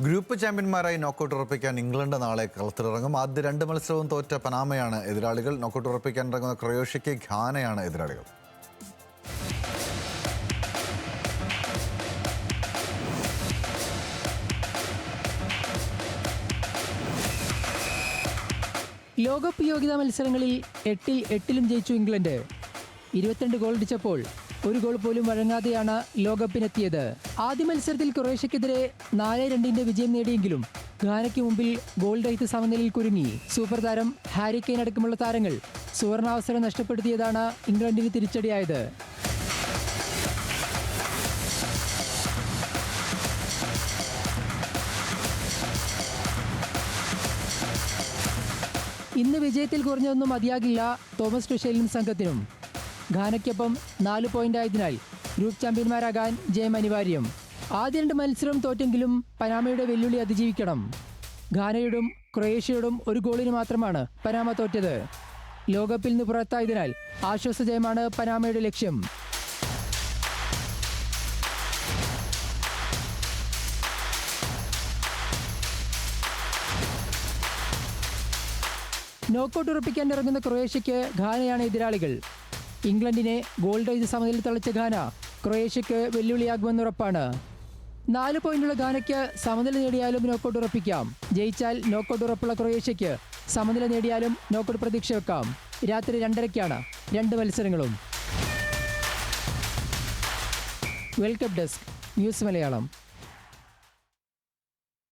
Group ചാമ്പ്യന്മാരായി knockout ഉറപ്പിക്കാൻ England നാളെ കളത്തിലിറങ്ങും. ആദ്യ 2 മത്സരവും തോറ്റ പനാമയാണ് എതിരാളികൾ. നോക്കൌട്ട് ഉറപ്പിക്കാൻ ഇറങ്ങുന്ന ക്രൊയേഷ്യയ്ക്ക് ഘാനയാണ് എതിരാളികൾ. ലോകകപ്പ് യോഗ്യതാ മത്സരങ്ങളിൽ 8-ലും ജയിച്ചു ഇംഗ്ലണ്ട്. 22 ഗോൾ അടിച്ചപ്പോൾ ഒരു ഗോൾ പോലും വഴങ്ങാതെയാണ് ലോകകപ്പിനെത്തിയത്. ആദ്യ മത്സരത്തിൽ ക്രൊയേഷ്യക്കെതിരെ 4-2 വിജയം നേടിയെങ്കിലും ഘാനയ്ക്ക് മുമ്പിൽ ഗോൾ രഹിത സമനിലയിൽ കുരുങ്ങി. സൂപ്പർ താരം ഹാരി കെയ്ൻ അടക്കമുള്ള താരങ്ങൾ സുവർണാവസരം നഷ്ടപ്പെടുത്തിയതാണ് ഇംഗ്ലണ്ടിന് തിരിച്ചടിയായത്. ഇന്ന് വിജയത്തിൽ കുറഞ്ഞൊന്നും മതിയാകില്ല തോമസ് ടുഷേലിനും സംഘത്തിനും. ഘാനയ്ക്കൊപ്പം 4 പോയിന്റ് ആയതിനാൽ ഗ്രൂപ്പ് ചാമ്പ്യന്മാരാകാൻ ജയം അനിവാര്യം. ആദ്യ 2 മത്സരം തോറ്റെങ്കിലും പനാമയുടെ വെല്ലുവിളി അതിജീവിക്കണം. ഘാനയോടും ക്രൊയേഷ്യയോടും ഒരു ഗോളിന് മാത്രമാണ് പനാമ തോറ്റത്. ലോകകപ്പിൽ നിന്ന് പുറത്തായതിനാൽ ആശ്വാസ ജയമാണ് പനാമയുടെ ലക്ഷ്യം. നോക്കൌട്ട് ഉറപ്പിക്കാൻ ഇറങ്ങുന്ന ക്രൊയേഷ്യയ്ക്ക് ഘാനയാണ് എതിരാളികൾ. ഇംഗ്ലണ്ടിനെ ഗോൾ രഹിത സമനിലയിൽ തളച്ച ഘാന ക്രൊയേഷ്യയ്ക്ക് വെല്ലുവിളിയാകുമെന്ന് ഉറപ്പാണ്. 4 പോയിന്റുള്ള ഘാനയ്ക്ക് സമനില നേടിയാലും നോക്കൌട്ട് ഉറപ്പിക്കാം. ജയിച്ചാൽ നോക്കൌട്ട് ഉറപ്പുള്ള ക്രൊയേഷ്യയ്ക്ക് സമനില നേടിയാലും നോക്കൌട്ട് പ്രതീക്ഷ വെക്കാം. രാത്രി 2:30-ക്കാണ് 2 മത്സരങ്ങളും. World cup desk, news Malayalam.